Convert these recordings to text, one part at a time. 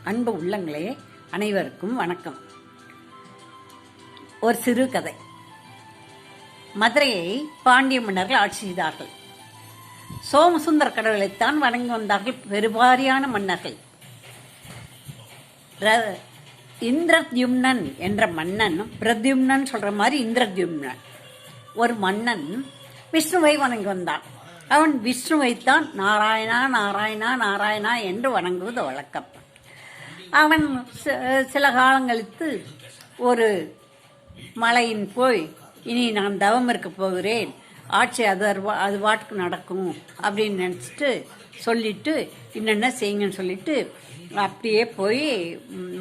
அன்பு உள்ளங்களே, அனைவருக்கும் வணக்கம். ஒரு சிறு கதை. மதுரையை பாண்டிய மன்னர்கள் ஆட்சி செய்தார்கள். சோமசுந்தர கடவுளைத்தான் வணங்கி வந்தார்கள் பெருவாரியான மன்னர்கள். இந்திரத்யும்னன் என்ற மன்னன், பிரத்யும்னன் சொல்ற மாதிரி இந்திரத்யும்னன் ஒரு மன்னன் விஷ்ணுவை வணங்கி வந்தான். அவன் விஷ்ணுவைத்தான் நாராயணா நாராயணா நாராயணா என்று வணங்குவது வழக்கம். அவன் சில காலம் கழித்து ஒரு மலையின் போய், இனி நான் தவம் இருக்க போகிறேன், ஆட்சி அது வாட்டுக்கு நடக்கும் அப்படின்னு நினச்சிட்டு சொல்லிட்டு என்னென்ன செய்யுங்கன்னு சொல்லிட்டு அப்படியே போய்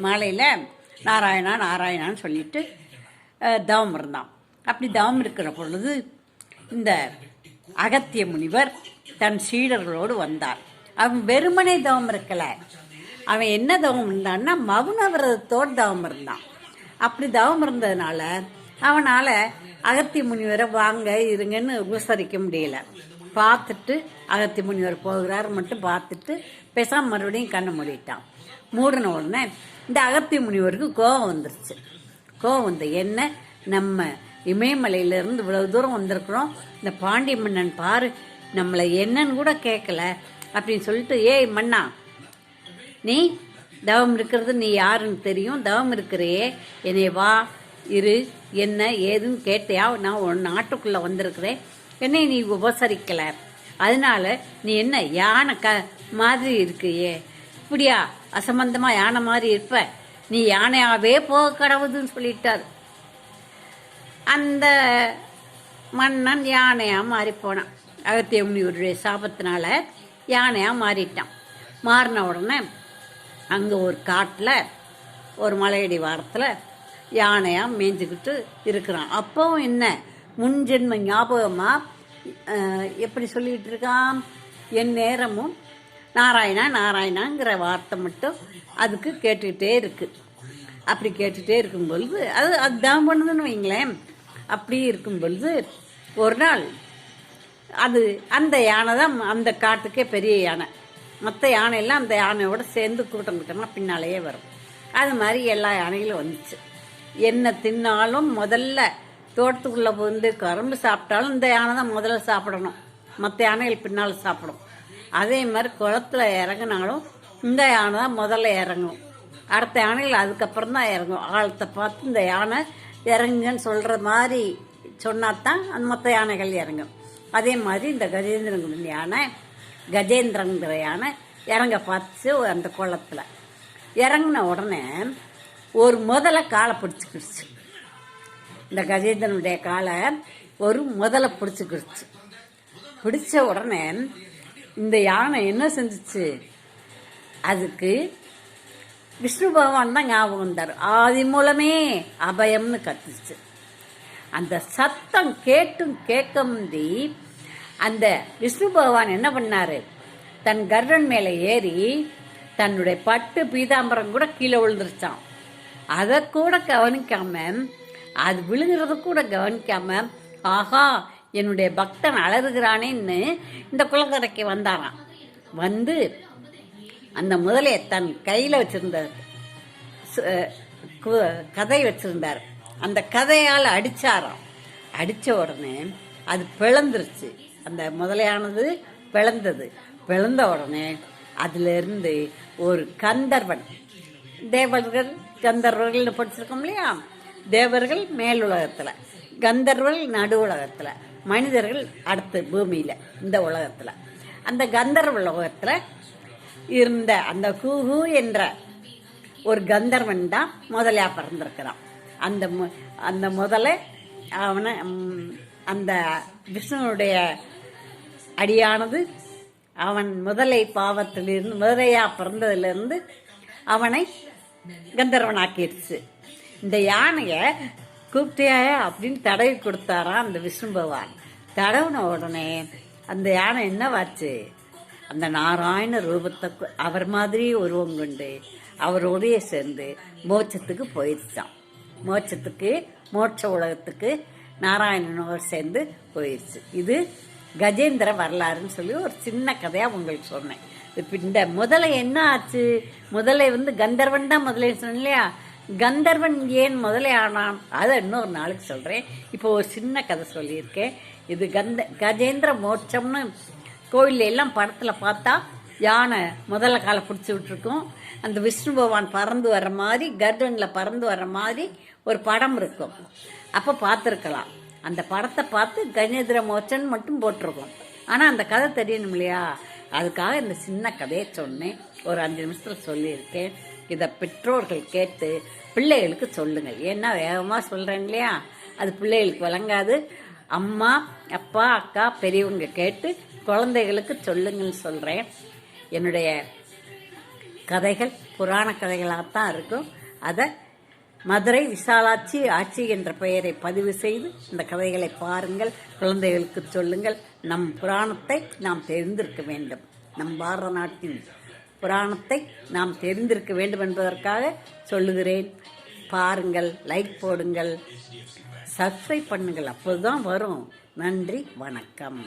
மலையில் நாராயணா நாராயணான்னு சொல்லிட்டு தவம் இருந்தான். அப்படி தவம் இருக்கிற பொழுது இந்த அகத்திய முனிவர் தன் சீடர்களோடு வந்தார். அவன் வெறுமனே தவம் இருக்கல, அவன் என்ன தவம் இருந்தான்னா மௌன விரதத்தோடு தவம் இருந்தான். அப்படி தவம் இருந்ததுனால அவனால் அகத்திய முனிவரை வாங்க இருங்கன்னு உபசரிக்க முடியல. பார்த்துட்டு அகத்திய முனிவர் போகிறார் மட்டும் பார்த்துட்டு பேசாம மறுபடியும் கண்ணை மூடிட்டான். மூடின உடனே இந்த அகத்திய முனிவருக்கு கோபம் வந்துருச்சு. கோபம் வந்து, என்ன நம்ம இமயமலையிலிருந்து இவ்வளவு தூரம் வந்திருக்கிறோம், இந்த பாண்டிய மன்னன் பாரு நம்மளை என்னன்னு கூட கேட்கல அப்படின்னு சொல்லிட்டு, ஏய் மன்னா, நீ தவம் இருக்கிறது நீ யாருன்னு தெரியும், தவம் இருக்கிறையே, என்னை வா இரு என்ன ஏதுன்னு கேட்டியா, நான் ஒரு நாட்டுக்குள்ளே வந்திருக்கிறேன், என்னை நீ உபசரிக்கலை, அதனால நீ என்ன யானை மாதிரி இருக்கியே, இப்படியா அசம்பந்தமாக யானை மாதிரி இருப்ப, நீ யானையாவே போக கடவுதுன்னு சொல்லிட்டார். அந்த மன்னன் யானையாக மாறி போனான். அகத்திய முனிவருடைய சாபத்தினால யானையாக மாறிட்டான். மாறின உடனே அங்கே ஒரு காட்டில் ஒரு மலையடி வாரத்தில் யானையாக மேய்ஞ்சிக்கிட்டு இருக்கிறான். அப்போவும் என்ன முன்ஜென்ம ஞாபகமாக எப்படி சொல்லிகிட்டு இருக்கான், என் நேரமும் நாராயணா நாராயணாங்கிற வார்த்தை மட்டும் அதுக்கு கேட்டுக்கிட்டே இருக்கு. அப்படி கேட்டுகிட்டே இருக்கும் பொழுது அதுதான் பண்ணுதுன்னு வைங்களேன். அப்படி இருக்கும் பொழுது ஒரு நாள் அந்த யானை தான் அந்த காட்டுக்கே பெரிய யானை. மற்ற யானையெல்லாம் அந்த யானையோட சேர்ந்து கூட்டம் கிட்டலாம் பின்னாலேயே வரும். அது மாதிரி எல்லா யானைகளும் வந்துச்சு. என்ன தின்னாலும் முதல்ல தோட்டத்துக்குள்ளே வந்து கரும்பு சாப்பிட்டாலும் இந்த யானை தான் முதல்ல சாப்பிடணும், மற்ற யானைகள் பின்னால் சாப்பிடும். அதே மாதிரி குளத்துல இறங்கினாலும் இந்த யானை தான் முதல்ல இறங்கும், அடுத்த யானைகள் அதுக்கப்புறம் தான் இறங்கும். ஆழத்தை பார்த்து இந்த யானை இறங்குங்கன்னு சொல்கிற மாதிரி சொன்னாதான் அந்த மற்ற யானைகள் இறங்கும். அதே மாதிரி இந்த கஜேந்திரன் யானை, கஜேந்திரங்கிற யானை இறங்க பார்த்து அந்த குளத்தில் இறங்கின உடனே ஒரு முதல்ல காலை பிடிச்சிக்கிடுச்சு. இந்த கஜேந்திரனுடைய காலை ஒரு முதல்ல பிடிச்சிக்கிடுச்சு. பிடிச்ச உடனே இந்த யானை என்ன செஞ்சிச்சு, அதுக்கு விஷ்ணு பகவான் தான் ஞாபகம் வந்தார். ஆதி மூலமே அபயம்னு கத்துச்சு. அந்த சத்தம் கேட்டும் கேட்க முந்தி அந்த விஷ்ணு பகவான் என்ன பண்ணாரு, தன் கர்டன் மேலே ஏறி தன்னுடைய பட்டு பீதாம்பரம் கூட கீழே விழுந்துருச்சான். அதை கூட கவனிக்காம, அது விழுகிறது கூட கவனிக்காம, ஆஹா என்னுடைய பக்தன் அலறுகிறானேன்னு இந்த குளக்கரைக்கு வந்தாராம். வந்து அந்த முதலையை தன் கையில் வச்சிருந்த கதை வச்சிருந்தார். அந்த கதையால் அடிச்சாராம். அடித்த உடனே அது பிளந்துருச்சு. அந்த முதலையானது பிளந்தது. பிளந்த உடனே அதிலிருந்து ஒரு கந்தர்வன், தேவர்கள் கந்தர்வர்கள்னு படிச்சிருக்கோம் இல்லையா, தேவர்கள் மேல் உலகத்தில், கந்தர்வர்கள் நடு உலகத்தில், மனிதர்கள் அடுத்து பூமியில் இந்த உலகத்தில். அந்த கந்தர்வ உலகத்தில் இருந்த அந்த கூஹு என்ற ஒரு கந்தர்வன் தான் முதலையா பிறந்திருக்கிறான். அந்த முதலை அவனை அந்த விஷ்ணுனுடைய அடியானது அவன் முதலை பாவத்திலிருந்து முதலையா பிறந்ததிலிருந்து அவனை கந்தர்வனாக்கிடுச்சு. இந்த யானையை கூப்பிட்டியா அப்படின்னு தடவி கொடுத்தாராம் அந்த விஷ்ணு பகவான். தடவின உடனே அந்த யானை என்னவாச்சு, அந்த நாராயண ரூபத்தை அவர் மாதிரி உருவம் கொண்டு அவரோடைய சேர்ந்து மோட்சத்துக்கு போயிடுச்சான். மோட்ச உலகத்துக்கு நாராயணனோடு சேர்ந்து போயிடுச்சு. இது கஜேந்திர வரலாறுன்னு சொல்லி ஒரு சின்ன கதையாக உங்களுக்கு சொன்னேன். இப்போ இந்த முதல்ல என்ன ஆச்சு? முதல்ல கந்தர்வன் தான் முதல்ல சொன்னேன் இல்லையா? கந்தர்வன் ஏன் முதலே ஆனான் அதை இன்னொரு நாளுக்கு சொல்கிறேன். இப்போ ஒரு சின்ன கதை சொல்லியிருக்கேன். இது கஜேந்திர மோட்சம்னு கோயில்ல எல்லாம் படத்தில் பார்த்தா யானை முதல்ல காலை பிடிச்சி விட்டுருக்கும். அந்த விஷ்ணு பகவான் பறந்து வர்ற மாதிரி, கர்டனில் பறந்து வர்ற மாதிரி ஒரு படம் இருக்கும். அப்போ பார்த்துருக்கலாம். அந்த படத்தை பார்த்து கஜேந்திர மோட்சன் மட்டும் போட்டிருக்கோம். ஆனால் அந்த கதை தெரியணும் இல்லையா? அதுக்காக இந்த சின்ன கதையை சொன்னேன். ஒரு 5 நிமிஷத்தில் சொல்லியிருக்கேன். இதை பெற்றோர்கள் கேட்டு பிள்ளைகளுக்கு சொல்லுங்கள். ஏன்னா வேகமாக சொல்கிறேன் இல்லையா? அது பிள்ளைகளுக்கு விளங்காது. அம்மா, அப்பா, அக்கா, பெரியவங்க கேட்டு குழந்தைகளுக்கு சொல்லுங்கன்னு சொல்கிறேன். என்னுடைய கதைகள் புராண கதைகளாகத்தான் இருக்கும். அதை மதுரை விசாலாட்சி ஆட்சி என்ற பெயரை பதிவு செய்து இந்த கதைகளை பாருங்கள், குழந்தைகளுக்கு சொல்லுங்கள். நம் புராணத்தை நாம் தெரிந்திருக்க வேண்டும். நம் பாரத நாட்டின் புராணத்தை நாம் தெரிந்திருக்க வேண்டும் என்பதற்காக சொல்லுகிறேன். பாருங்கள், லைக் போடுங்கள், சப்ஸ்கிரைப் பண்ணுங்கள். அப்போதுதான் வரும். நன்றி, வணக்கம்.